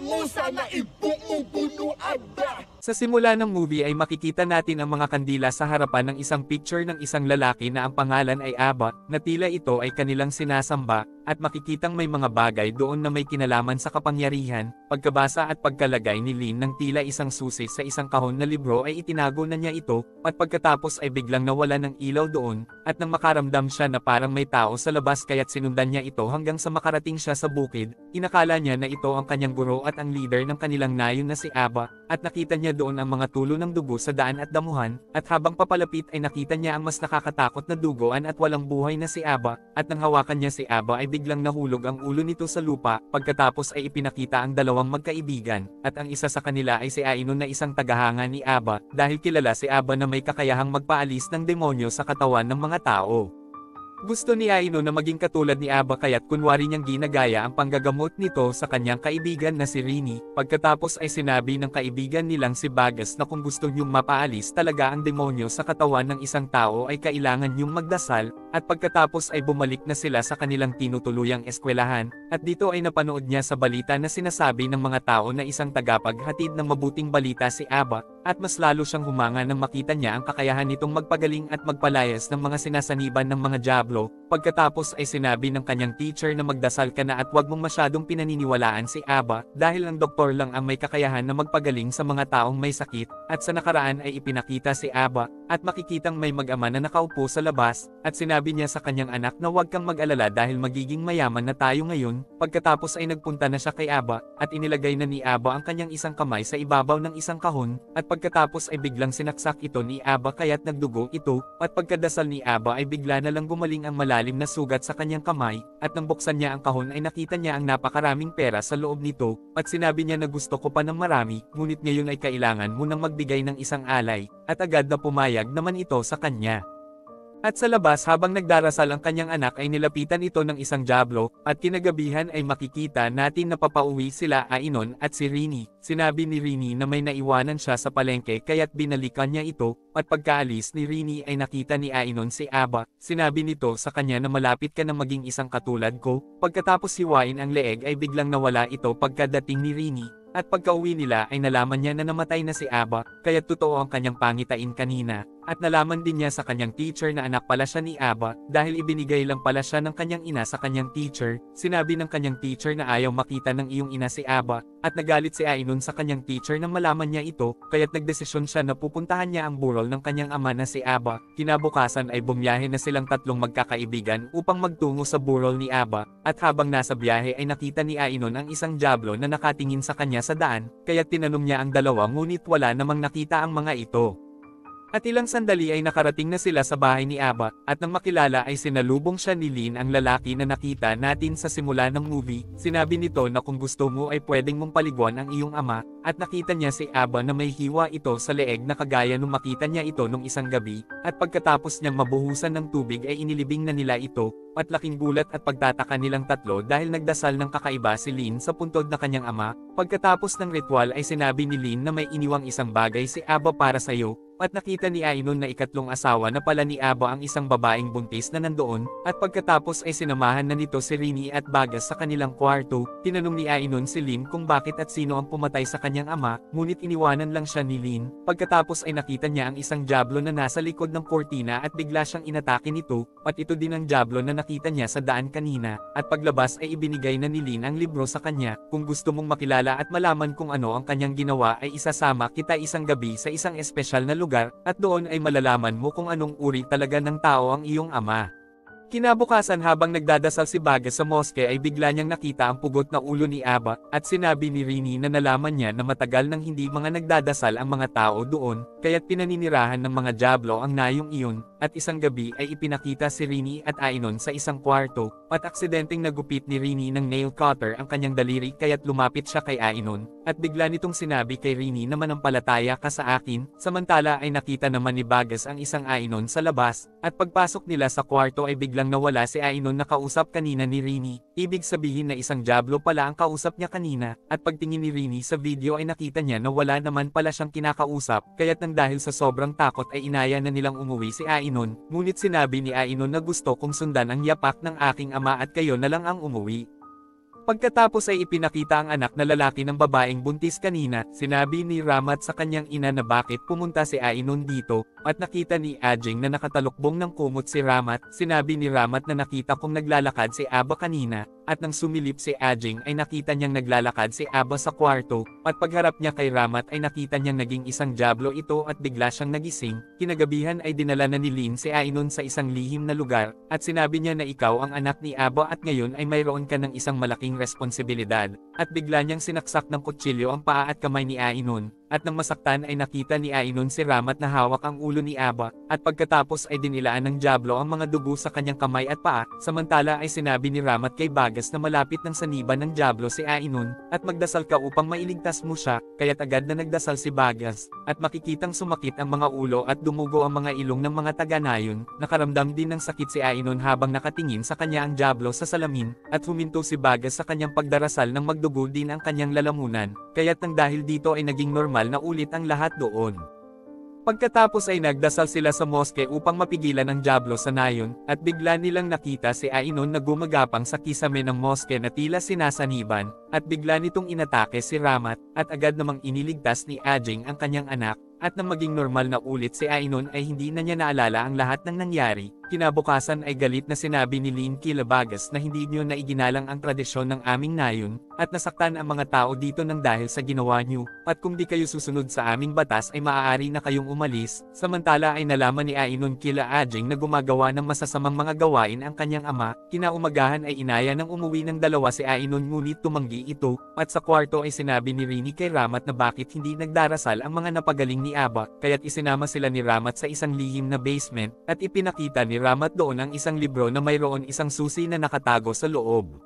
musa na ibumubuno aba. Sa simula ng movie ay makikita natin ang mga kandila sa harapan ng isang picture ng isang lalaki na ang pangalan ay Aba, na tila ito ay kanilang sinasamba, at makikitang may mga bagay doon na may kinalaman sa kapangyarihan. Pagkabasa at pagkalagay ni Lin ng tila isang susi sa isang kahon na libro ay itinago na niya ito, at pagkatapos ay biglang nawala ng ilaw doon, at nang makaramdam siya na parang may tao sa labas kaya't sinundan niya ito hanggang sa makarating siya sa bukid. Inakala niya na ito ang kanyang guro at ang leader ng kanilang nayon na si Aba, at nakita niya doon ang mga tulo ng dugo sa daan at damuhan, at habang papalapit ay nakita niya ang mas nakakatakot na duguan at walang buhay na si Aba, at nang hawakan niya si Aba ay biglang nahulog ang ulo nito sa lupa. Pagkatapos ay ipinakita ang dalawang magkaibigan, at ang isa sa kanila ay si Ainon na isang tagahanga ni Aba, dahil kilala si Aba na may kakayahang magpaalis ng demonyo sa katawan ng mga tao. Gusto ni Ainon na maging katulad ni Aba kaya't kunwari niyang ginagaya ang panggagamot nito sa kanyang kaibigan na si Rini. Pagkatapos ay sinabi ng kaibigan nilang si Bagas na kung gusto niyong mapaalis talaga ang demonyo sa katawan ng isang tao ay kailangan niyong magdasal, at pagkatapos ay bumalik na sila sa kanilang tinutuluyang eskwelahan, at dito ay napanood niya sa balita na sinasabi ng mga tao na isang tagapaghatid ng mabuting balita si Aba, at mas lalo siyang humanga nang makita niya ang kakayahan nitong magpagaling at magpalayas ng mga sinasaniban ng mga diablo. Pagkatapos ay sinabi ng kanyang teacher na magdasal ka na at huwag mong masyadong pinaniniwalaan si Aba, dahil ang doktor lang ang may kakayahan na magpagaling sa mga taong may sakit, at sa nakaraan ay ipinakita si Aba, at makikitang may mag-ama na nakaupo sa labas, at sinabi niya sa kanyang anak na huwag kang mag-alala dahil magiging mayaman na tayo ngayon. Pagkatapos ay nagpunta na siya kay Aba, at inilagay na ni Aba ang kanyang isang kamay sa ibabaw ng isang kahon, at pagkatapos ay biglang sinaksak ito ni Aba kaya't nagdugo ito, at pagkadasal ni Aba ay bigla na lang gumaling ang malalim na sugat sa kanyang kamay, at nang buksan niya ang kahon ay nakita niya ang napakaraming pera sa loob nito, at sinabi niya na gusto ko pa ng marami, ngunit ngayon ay kailangan mo nang magbigay ng isang alay, at agad na pumayag naman ito sa kanya. At sa labas habang nagdarasal ang kanyang anak ay nilapitan ito ng isang diablo, at kinagabihan ay makikita natin na papauwi sila Ainon at si Rini. Sinabi ni Rini na may naiwanan siya sa palengke kaya't binalikan niya ito, at pagkaalis ni Rini ay nakita ni Ainon si Aba. Sinabi nito sa kanya na malapit ka na maging isang katulad ko. Pagkatapos hiwain ang leeg ay biglang nawala ito pagkadating ni Rini. At pagkauwi nila ay nalaman niya na namatay na si Aba, kaya't totoo ang kanyang pangitain kanina, at nalaman din niya sa kanyang teacher na anak pala siya ni Aba, dahil ibinigay lang pala siya ng kanyang ina sa kanyang teacher. Sinabi ng kanyang teacher na ayaw makita ng iyong ina si Aba, at nagalit si Ainon sa kanyang teacher nang malaman niya ito, kaya't nagdesisyon siya na pupuntahan niya ang burol ng kanyang ama na si Aba. Kinabukasan ay bumiyahe na silang tatlong magkakaibigan upang magtungo sa burol ni Aba, at habang nasa biyahe ay nakita ni Ainon ang isang diablo na nakatingin sa kanya sa daan, kaya't tinanong niya ang dalawa ngunit wala namang nakita ang mga ito. At ilang sandali ay nakarating na sila sa bahay ni Aba, at nang makilala ay sinalubong siya ni Lin, ang lalaki na nakita natin sa simula ng movie. Sinabi nito na kung gusto mo ay pwedeng mong paliguan ang iyong ama, at nakita niya si Aba na may hiwa ito sa leeg na kagaya nung makita niya ito nung isang gabi, at pagkatapos niyang mabuhusan ng tubig ay inilibing na nila ito, at laking gulat at pagtataka nilang tatlo dahil nagdasal ng kakaiba si Lin sa puntod na kanyang ama. Pagkatapos ng ritual ay sinabi ni Lin na may iniwang isang bagay si Aba para sa iyo, at nakita ni Ainon na ikatlong asawa na pala ni Aba ang isang babaeng buntis na nandoon, at pagkatapos ay sinamahan na nito si Rini at Bagas sa kanilang kwarto. Tinanong ni Ainon si Lin kung bakit at sino ang pumatay sa kanyang ama, ngunit iniwanan lang siya ni Lin. Pagkatapos ay nakita niya ang isang diablo na nasa likod ng kortina at bigla siyang inatake nito, at ito din ang diablo na nakita niya sa daan kanina, at paglabas ay ibinigay na ni Lin ang libro sa kanya. Kung gusto mong makilala at malaman kung ano ang kanyang ginawa ay isasama kita isang gabi sa isang espesyal na lugar, at doon ay malalaman mo kung anong uri talaga ng tao ang iyong ama. Kinabukasan habang nagdadasal si Bagas sa moske ay bigla niyang nakita ang pugot na ulo ni Aba, at sinabi ni Rini na nalaman niya na matagal nang hindi mga nagdadasal ang mga tao doon, kaya't pinaninirahan ng mga diablo ang nayong iyon, at isang gabi ay ipinakita si Rini at Ainon sa isang kwarto, at aksidenteng nagupit ni Rini ng nail cutter ang kanyang daliri kaya't lumapit siya kay Ainon, at bigla nitong sinabi kay Rini na manampalataya ka sa akin. Samantala ay nakita naman ni Bagas ang isang Ainon sa labas, at pagpasok nila sa kwarto ay biglang nawala si Ainon na kausap kanina ni Rini. Ibig sabihin na isang diablo pala ang kausap niya kanina, at pagtingin ni Rini sa video ay nakita niya na wala naman pala siyang kinakausap, kaya't nang dahil sa sobrang takot ay inaya na nilang umuwi si Ainon, ngunit sinabi ni Ainon na gusto kong sundan ang yapak ng aking ama at kayo na lang ang umuwi. Pagkatapos ay ipinakita ang anak na lalaki ng babaeng buntis kanina, sinabi ni Ramat sa kanyang ina na bakit pumunta si Ainon dito, at nakita ni Ajing na nakatalukbong ng kumot si Ramat, sinabi ni Ramat na nakita kong naglalakad si Aba kanina, at nang sumilip si Ajing ay nakita niyang naglalakad si Aba sa kwarto, at pagharap niya kay Ramat ay nakita niyang naging isang dyablo ito at bigla siyang nagising. Kinagabihan ay dinala na ni Lin si Ainon sa isang lihim na lugar, at sinabi niya na ikaw ang anak ni Aba at ngayon ay mayroon ka ng isang malaking responsibilidad, at bigla niyang sinaksak ng kutsilyo ang paa at kamay ni Ainon, at nang masaktan ay nakita ni Ainon si Ramat na hawak ang ulo ni Aba, at pagkatapos ay dinilaan ng dyablo ang mga dugo sa kanyang kamay at paa, samantala ay sinabi ni Ramat kay Bagas na malapit ng saniban ng dyablo si Ainon, at magdasal ka upang mailigtas mo siya, kaya't agad na nagdasal si Bagas, at makikitang sumakit ang mga ulo at dumugo ang mga ilong ng mga taga-nayon, nakaramdam din ng sakit si Ainon habang nakatingin sa kanya ang dyablo sa salamin, at huminto si Bagas sa kanyang pagdarasal nang magdugo din ang kanyang lalamunan, kaya't nang dahil dito ay naging normal na ulit ang lahat doon. Pagkatapos ay nagdasal sila sa moske upang mapigilan ang dyablo sa nayon, at bigla nilang nakita si Ainon na gumagapang sa kisame ng moske na tila sinasaniban, at bigla nitong inatake si Ramat, at agad namang iniligtas ni Ajing ang kanyang anak, at nang maging normal na ulit si Ainon ay hindi na niya naalala ang lahat ng nangyari. Kinabukasan ay galit na sinabi ni Lin kila Bagas na hindi niyo na iginalang ang tradisyon ng aming nayon, at nasaktan ang mga tao dito nang dahil sa ginawa niyo, at kung di kayo susunod sa aming batas ay maaari na kayong umalis. Samantala ay nalaman ni Ainon kila Ajing na gumagawa ng masasamang mga gawain ang kanyang ama. Kinaumagahan ay inaya ng umuwi ng dalawa si Ainon ngunit tumanggi ito, at sa kwarto ay sinabi ni Rini kay Ramat na bakit hindi nagdarasal ang mga napagaling ni Aba, kaya't isinama sila ni Ramat sa isang lihim na basement, at ipinakita ni Ramat doon ang isang libro na mayroon isang susi na nakatago sa loob.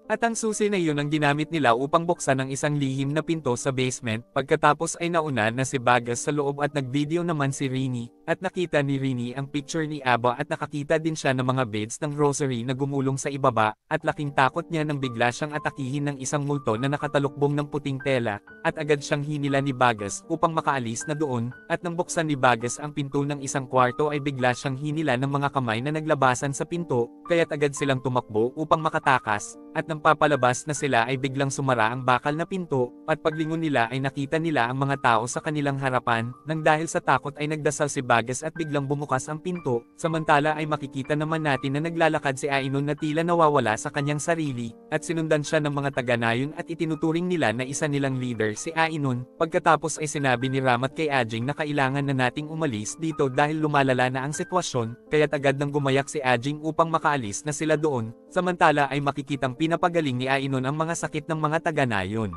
At ang susi na iyon ang ginamit nila upang buksan ang isang lihim na pinto sa basement. Pagkatapos ay nauna na si Bagas sa loob at nag-video naman si Rini, at nakita ni Rini ang picture ni Aba at nakakita din siya ng mga beads ng rosary na gumulong sa ibaba, at laking takot niya nang bigla siyang atakihin ng isang multo na nakatalukbong ng puting tela, at agad siyang hinila ni Bagas upang makaalis na doon, at nang buksan ni Bagas ang pinto ng isang kwarto ay bigla siyang hinila ng mga kamay na naglabasan sa pinto, kaya't agad silang tumakbo upang makatakas, at nang papalabas na sila ay biglang sumara ang bakal na pinto, at paglingon nila ay nakita nila ang mga tao sa kanilang harapan, nang dahil sa takot ay nagdasal si Bagas at biglang bumukas ang pinto, samantala ay makikita naman natin na naglalakad si Ainon na tila nawawala sa kanyang sarili, at sinundan siya ng mga taga-nayon at itinuturing nila na isa nilang leader si Ainon. Pagkatapos ay sinabi ni Ramat kay Ajing na kailangan na nating umalis dito dahil lumalala na ang sitwasyon, kaya't agad nang gumayak si Ajing upang makaalis na sila doon, samantala ay makikitang pinapagaling ni Ainon ang mga sakit ng mga taga-nayon.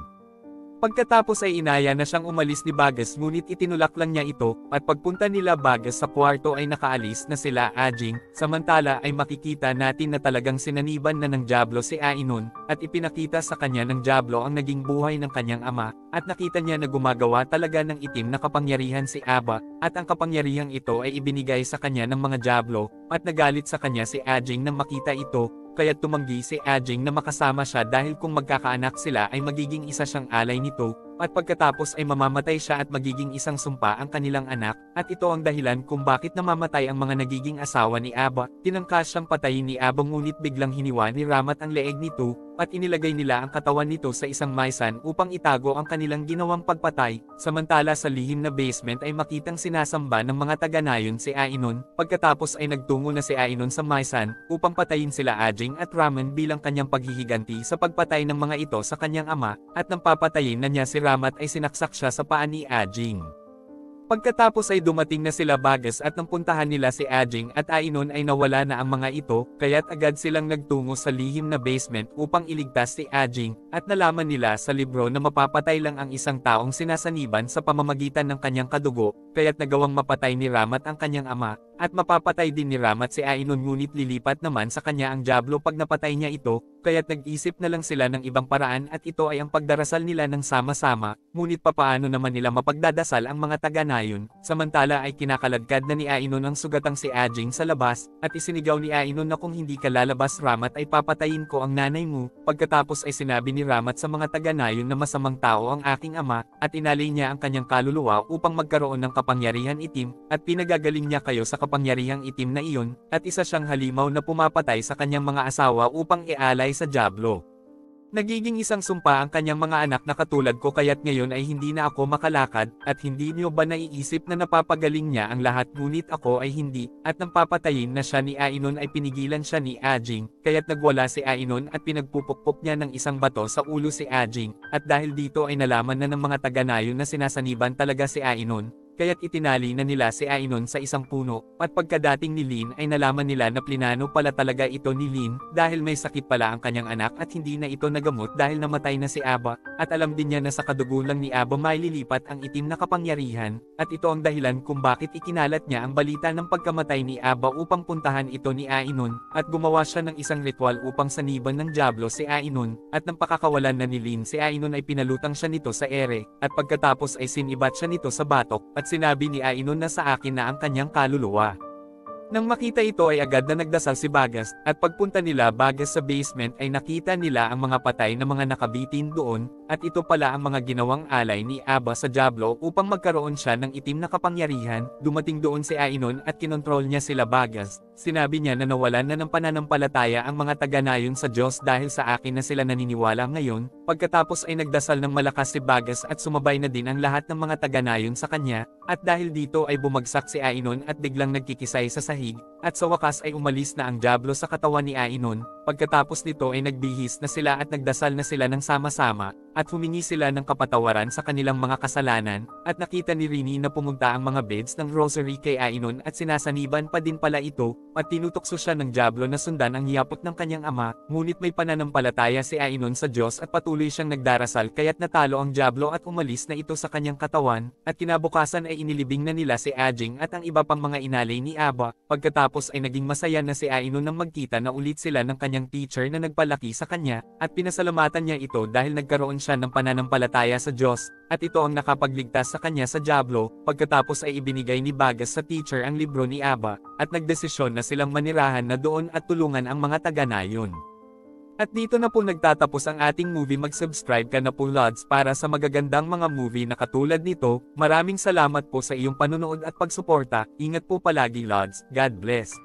Pagkatapos ay inaya na siyang umalis ni Bagas ngunit itinulak lang niya ito, at pagpunta nila Bagas sa kwarto ay nakaalis na sila Ajing, samantala ay makikita natin na talagang sinaniban na ng dyablo si Ainon, at ipinakita sa kanya ng dyablo ang naging buhay ng kanyang ama, at nakita niya na gumagawa talaga ng itim na kapangyarihan si Aba, at ang kapangyarihang ito ay ibinigay sa kanya ng mga dyablo, at nagalit sa kanya si Ajing nang makita ito, kaya tumanggi si Ajing na makasama siya dahil kung magkakaanak sila ay magiging isa siyang alay nito, at pagkatapos ay mamamatay siya at magiging isang sumpa ang kanilang anak, at ito ang dahilan kung bakit namamatay ang mga nagiging asawa ni Aba. Tinangkas siyang patayin ni Aba ngunit biglang hiniwa ni Ramat ang leeg nito, at inilagay nila ang katawan nito sa isang maisan upang itago ang kanilang ginawang pagpatay. Samantala sa lihim na basement ay makitang sinasamba ng mga taga-nayon si Ainon. Pagkatapos ay nagtungo na si Ainon sa maisan upang patayin sila Ajing at Raman bilang kanyang paghihiganti sa pagpatay ng mga ito sa kanyang ama, at nang papatayin na niya si Ramat ay sinaksak siya sa paa ni Ajing. Pagkatapos ay dumating na sila Bagas at nang puntahan nila si Ajing at Ainon ay nawala na ang mga ito, kaya't agad silang nagtungo sa lihim na basement upang iligtas si Ajing, at nalaman nila sa libro na mapapatay lang ang isang taong sinasaniban sa pamamagitan ng kanyang kadugo, kaya't nagawang mapatay ni Ramat ang kanyang ama, at mapapatay din ni Ramat si Ainon ngunit lilipat naman sa kanya ang dyablo pag napatay niya ito, kaya't nag-isip na lang sila ng ibang paraan at ito ay ang pagdarasal nila ng sama-sama, ngunit papaano naman nila mapagdadasal ang mga taga-nayon, samantala ay kinakaladkad na ni Ainon ang sugatang si Ajing sa labas, at isinigaw ni Ainon na kung hindi ka lalabas Ramat ay papatayin ko ang nanay mo. Pagkatapos ay sinabi ni Ramat sa mga taga-nayon na masamang tao ang aking ama, at inalay niya ang kanyang kaluluwa upang magkaroon ng kapangyarihan itim, at pinagagaling niya kayo sa kapangyarihang itim na iyon, at isa siyang halimaw na pumapatay sa kanyang mga asawa upang ialay sa dyablo. Nagiging isang sumpa ang kanyang mga anak na katulad ko kaya't ngayon ay hindi na ako makalakad, at hindi niyo ba naiisip na napapagaling niya ang lahat ngunit ako ay hindi, at nang papatayin na siya ni Ainon ay pinigilan siya ni Ajing, kaya't nagwala si Ainon at pinagpupukpok niya ng isang bato sa ulo si Ajing, at dahil dito ay nalaman na ng mga taga-nayon na sinasaniban talaga si Ainon. Kaya't itinali na nila si Ainon sa isang puno, at pagkadating ni Lin ay nalaman nila na plinano pala talaga ito ni Lin, dahil may sakit pala ang kanyang anak at hindi na ito nagamot dahil namatay na si Aba, at alam din niya na sa kadugo lang ni Aba maililipat ang itim na kapangyarihan, at ito ang dahilan kung bakit ikinalat niya ang balita ng pagkamatay ni Aba upang puntahan ito ni Ainon, at gumawa siya ng isang ritual upang saniban ng Diablo si Ainon, at nang pakakawalan na ni Lin si Ainon ay pinalutang siya nito sa ere, at pagkatapos ay sinibat siya nito sa batok, at sinabi ni Ainon na sa akin na ang kanyang kaluluwa. Nang makita ito ay agad na nagdasal si Bagas, at pagpunta nila Bagas sa basement ay nakita nila ang mga patay na mga nakabitin doon, at ito pala ang mga ginawang alay ni Aba sa Diablo upang magkaroon siya ng itim na kapangyarihan. Dumating doon si Ainon at kinontrol niya sila Bagas. Sinabi niya na nawalan na ng pananampalataya ang mga taga-nayon sa Diyos dahil sa akin na sila naniniwala ngayon. Pagkatapos ay nagdasal ng malakas si Bagas at sumabay na din ang lahat ng mga taga-nayon sa kanya, at dahil dito ay bumagsak si Ainon at biglang nagkikisay sa sahig, at sa wakas ay umalis na ang Diablo sa katawan ni Ainon. Pagkatapos nito ay nagbihis na sila at nagdasal na sila ng sama-sama, at humingi sila ng kapatawaran sa kanilang mga kasalanan, at nakita ni Rini na pumunta ang mga beads ng rosary kay Ainon at sinasaniban pa din pala ito, at tinutokso siya ng Diablo na sundan ang hiyapot ng kanyang ama, ngunit may pananampalataya si Ainon sa Diyos at patuloy siyang nagdarasal kaya't natalo ang Diablo at umalis na ito sa kanyang katawan, at kinabukasan ay inilibing na nila si Ajing at ang iba pang mga inalay ni Aba. Pagkatapos ay naging masaya na si Ainon nang magkita na ulit sila ng kanyang teacher na nagpalaki sa kanya, at pinasalamatan niya ito dahil nagkaroon siya ng pananampalataya sa Diyos, at ito ang nakapagligtas sa kanya sa Diablo. Pagkatapos ay ibinigay ni Bagas sa teacher ang libro ni Aba, at nagdesisyon na silang manirahan na doon at tulungan ang mga taga-nayon. At dito na po nagtatapos ang ating movie. Mag-subscribe ka na po Lods para sa magagandang mga movie na katulad nito. Maraming salamat po sa iyong panunood at pagsuporta. Ingat po palagi Lods. God bless.